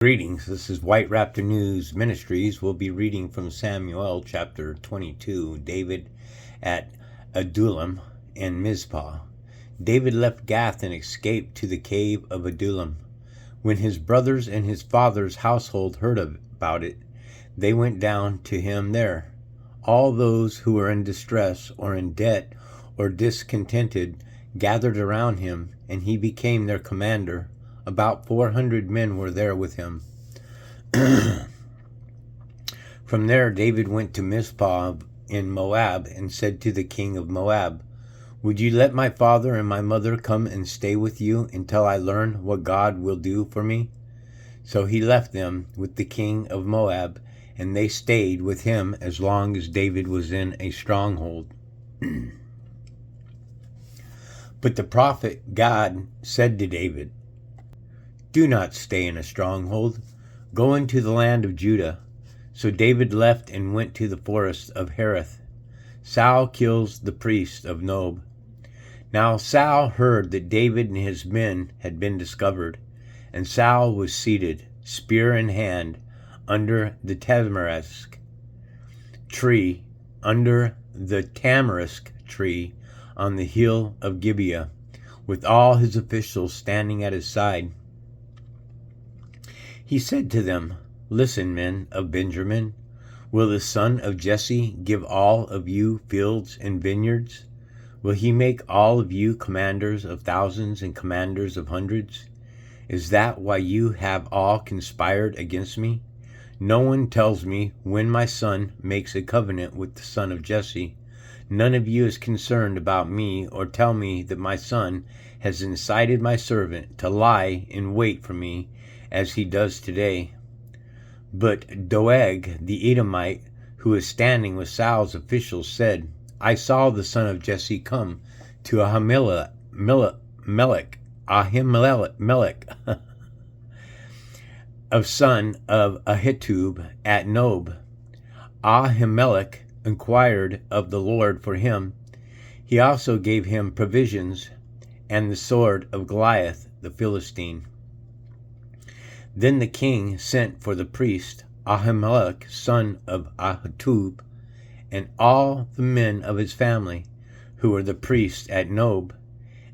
Greetings, this is White Raptor News Ministries. We'll be reading from Samuel chapter 22, David at Adullam and Mizpah. David left Gath and escaped to the cave of Adullam. When his brothers and his father's household heard about it, they went down to him there. All those who were in distress or in debt or discontented gathered around him, and he became their commander. About 400 men were there with him. From there, David went to Mizpah in Moab and said to the king of Moab, "Would you let my father and my mother come and stay with you until I learn what God will do for me?" So he left them with the king of Moab, and they stayed with him as long as David was in a stronghold. But the prophet God said to David, "Do not stay in a stronghold. Go into the land of Judah." So David left and went to the forest of Hereth. Saul kills the priest of Nob. Now Saul heard that David and his men had been discovered, and Saul was seated, spear in hand, under the tamarisk tree, on the hill of Gibeah, with all his officials standing at his side. He said to them, "Listen, men of Benjamin, will the son of Jesse give all of you fields and vineyards? Will he make all of you commanders of thousands and commanders of hundreds? Is that why you have all conspired against me? No one tells me when my son makes a covenant with the son of Jesse. None of you is concerned about me or tell me that my son has incited my servant to lie in wait for me as he does today." But Doeg the Edomite, who was standing with Saul's officials, said, "I saw the son of Jesse come to Ahimelech, of son of Ahitub at Nob. Ahimelech inquired of the Lord for him. He also gave him provisions and the sword of Goliath the Philistine." Then the king sent for the priest Ahimelech, son of Ahitub, and all the men of his family, who were the priests at Nob,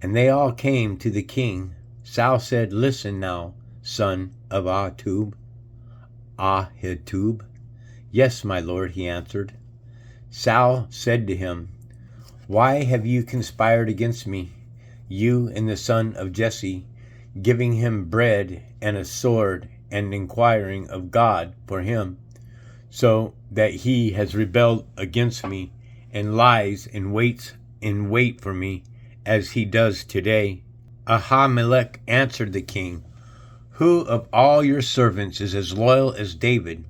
and they all came to the king. Saul said, "Listen now, son of Ahitub." "Yes, my lord," he answered. Saul said to him, "Why have you conspired against me, you and the son of Jesse, giving him bread and a sword and inquiring of God for him, so that he has rebelled against me and lies and waits in wait for me as he does today?" Ahimelech answered the king, "Who of all your servants is as loyal as David,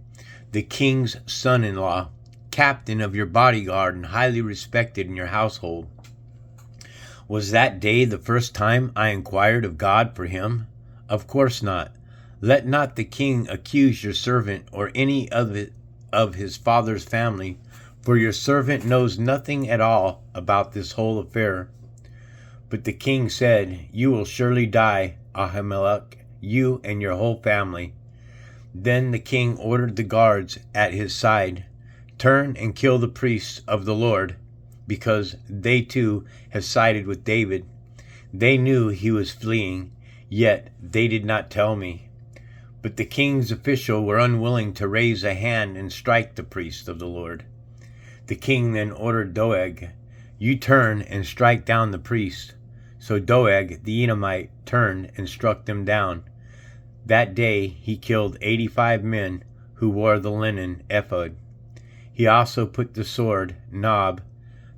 the king's son-in-law, captain of your bodyguard and highly respected in your household? Was that day the first time I inquired of God for him? Of course not. Let not the king accuse your servant or any of his father's family, for your servant knows nothing at all about this whole affair." But the king said, "You will surely die, Ahimelech, you and your whole family." Then the king ordered the guards at his side, "Turn and kill the priests of the Lord, because they too have sided with David. They knew he was fleeing, yet they did not tell me." But the king's officials were unwilling to raise a hand and strike the priests of the Lord. The king then ordered Doeg, "You turn and strike down the priests." So Doeg the Edomite turned and struck them down. That day he killed 85 men who wore the linen ephod. He also put the sword, Nob,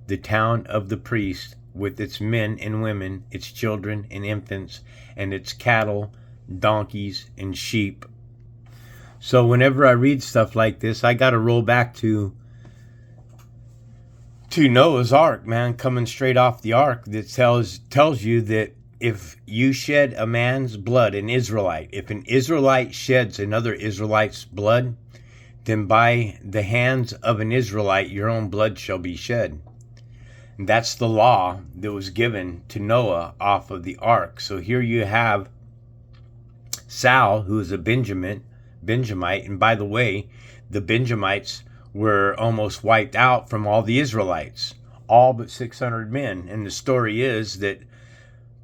the town of the priests, with its men and women, its children and infants, and its cattle, donkeys, and sheep. So whenever I read stuff like this, I got to roll back to Noah's Ark, man, coming straight off the Ark, that tells you that if you shed a man's blood, an Israelite, if an Israelite sheds another Israelite's blood, then by the hands of an Israelite your own blood shall be shed. And that's the law that was given to Noah off of the ark. So here you have Sal, who is a Benjamite, and by the way, the Benjamites were almost wiped out from all the Israelites, all but 600 men. And the story is that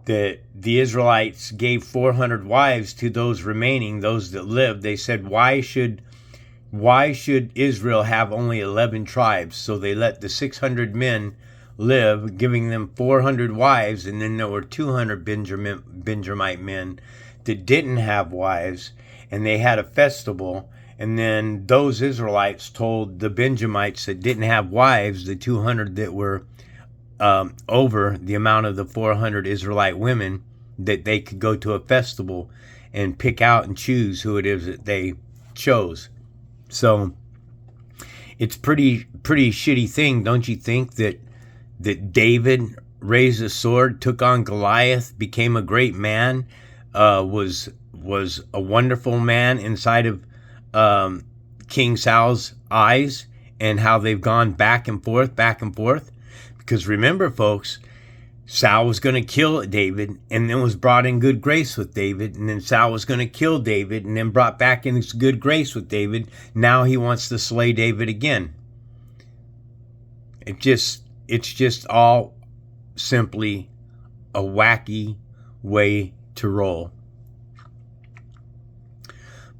the Israelites gave 400 wives to those remaining, those that lived. They said, why should Israel have only 11 tribes? So they let the 600 men live, giving them 400 wives, and then there were 200 Benjamite men that didn't have wives, and they had a festival. And then those Israelites told the Benjamites that didn't have wives, the 200 that were over the amount of the 400 Israelite women, that they could go to a festival and pick out and choose who it is that they chose. So it's pretty shitty thing, don't you think, that David raised a sword, took on Goliath, became a great man, was a wonderful man inside of King Saul's eyes, and how they've gone back and forth. Because remember, folks, Saul was going to kill David, and then was brought in good grace with David, and then Saul was going to kill David, and then brought back in good grace with David. Now he wants to slay David again. It's just all simply a wacky way to roll.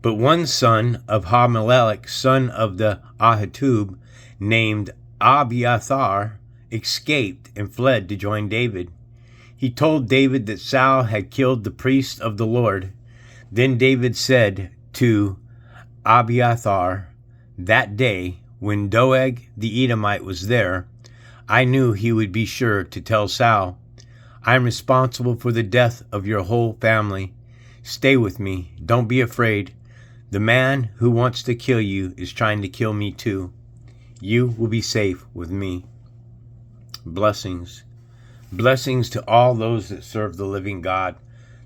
But one son of Hamelech, son of the Ahitub, named Abiathar, escaped and fled to join David. He told David that Saul had killed the priest of the Lord. Then David said to Abiathar, that day when Doeg the Edomite was there, I knew he would be sure to tell Saul, I am responsible for the death of your whole family. Stay with me. Don't be afraid. The man who wants to kill you is trying to kill me too. You will be safe with me. Blessings. Blessings to all those that serve the living God,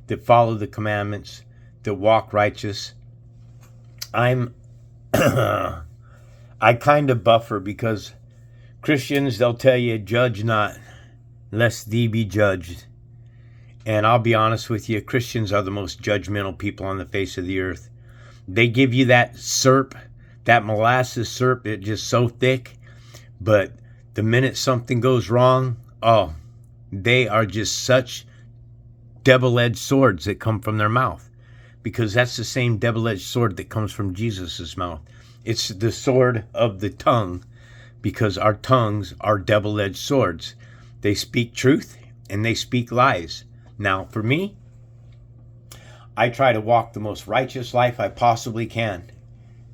that follow the commandments, that walk righteous. I kind of buffer, because Christians, they'll tell you, judge not, lest thee be judged. And I'll be honest with you, Christians are the most judgmental people on the face of the earth. They give you that syrup, that molasses syrup, it's just so thick. But the minute something goes wrong, oh, they are just such double-edged swords that come from their mouth. Because that's the same double-edged sword that comes from Jesus' mouth. It's the sword of the tongue, because our tongues are double-edged swords. They speak truth and they speak lies. Now, for me, I try to walk the most righteous life I possibly can.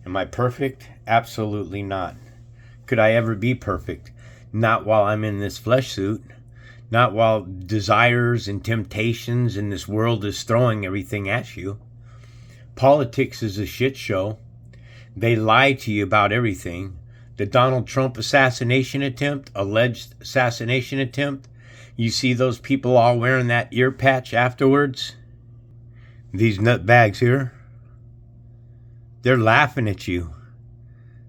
Am I perfect? Absolutely not. Could I ever be perfect? Not while I'm in this flesh suit. Not while desires and temptations in this world is throwing everything at you. Politics is a shit show. They lie to you about everything. The Donald Trump assassination attempt, alleged assassination attempt, you see those people all wearing that ear patch afterwards? These nutbags here, they're laughing at you.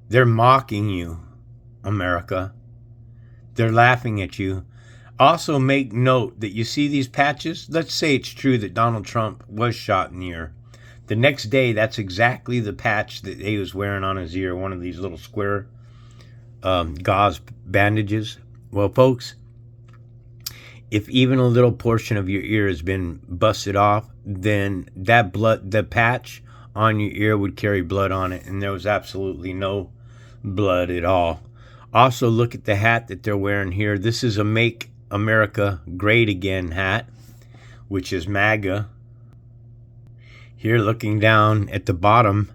They're mocking you, America. They're laughing at you. Also make note that you see these patches. Let's say it's true that Donald Trump was shot in the ear. The next day, that's exactly the patch that he was wearing on his ear, one of these little square gauze bandages. Well, folks, if even a little portion of your ear has been busted off, then that blood, the patch on your ear would carry blood on it, and there was absolutely no blood at all. Also, look at the hat that they're wearing here. This is a Make America Great Again hat, which is MAGA. Here, looking down at the bottom,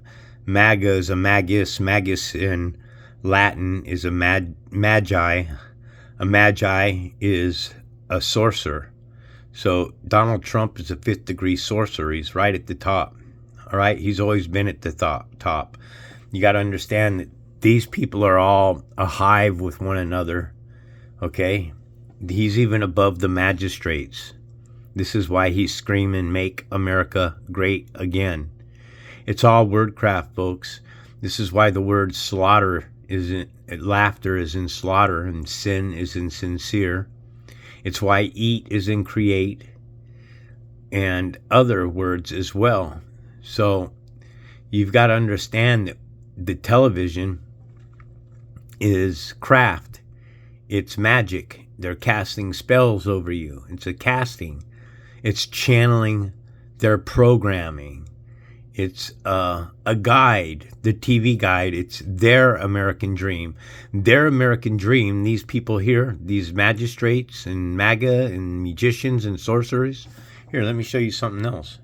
MAGA is a magus. Magus in Latin is a magi. A magi is a sorcerer. So Donald Trump is a 5th degree sorcerer. He's right at the top. All right, he's always been at the top. You got to understand that these people are all a hive with one another. Okay, he's even above the magistrates. This is why he's screaming, "Make America Great Again." It's all wordcraft, folks. This is why the word slaughter is in, laughter is in slaughter, and sin is in sincere. It's why eat is in create, and other words as well. So you've got to understand that the television is craft. It's magic. They're casting spells over you. It's a casting. It's channeling their programming. It's a guide, the TV guide. It's their American dream. Their American dream, these people here, these magistrates and MAGA and magicians and sorcerers. Here, let me show you something else.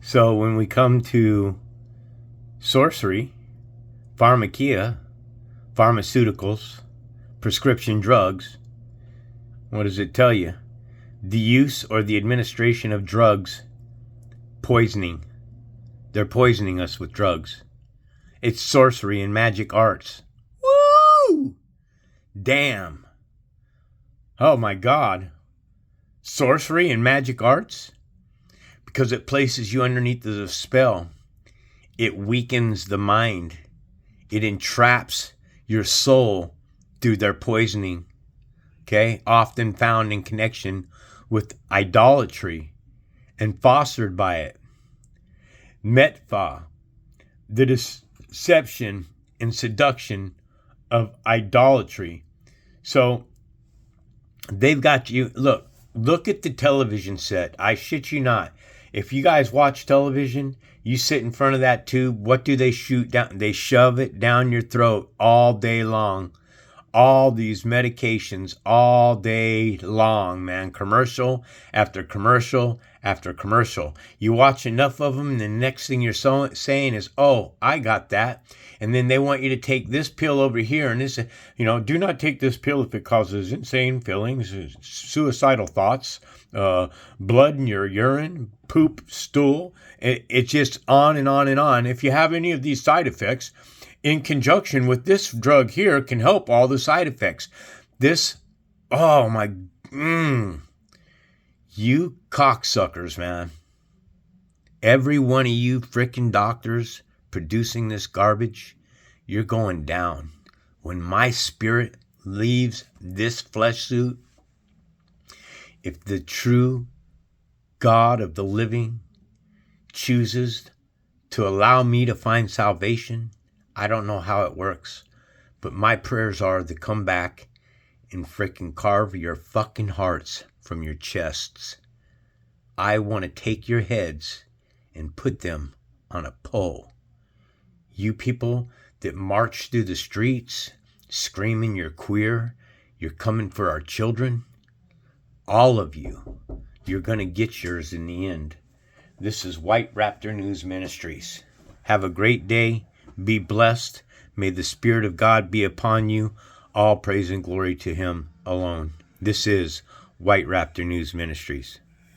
So when we come to sorcery, pharmacia, pharmaceuticals, prescription drugs, what does it tell you? The use or the administration of drugs, poisoning. They're poisoning us with drugs. It's sorcery and magic arts. Woo! Damn. Oh my God. Sorcery and magic arts? Because it places you underneath the spell. It weakens the mind. It entraps your soul through their poisoning. Okay? Often found in connection with idolatry and fostered by it. Mizpah, the deception and seduction of idolatry. So they've got you. Look at the television set. I shit you not. If you guys watch television, you sit in front of that tube. What do they shoot down? They shove it down your throat all day long. All these medications all day long, man. Commercial after commercial after commercial. You watch enough of them, and the next thing you're saying is, oh, I got that. And then they want you to take this pill over here. And this, do not take this pill if it causes insane feelings, suicidal thoughts, blood in your urine, poop, stool. It's just on and on and on. If you have any of these side effects, in conjunction with this drug here, can help all the side effects. This, oh my, you cocksuckers, man. Every one of you frickin' doctors producing this garbage, you're going down. When my spirit leaves this flesh suit, if the true God of the living chooses to allow me to find salvation, I don't know how it works, but my prayers are to come back and frickin' carve your fucking hearts from your chests. I want to take your heads and put them on a pole. You people that march through the streets screaming you're queer, you're coming for our children, all of you, you're going to get yours in the end. This is White Raptor News Ministries. Have a great day. Be blessed. May the Spirit of God be upon you. All praise and glory to Him alone. This is White Raptor News Ministries.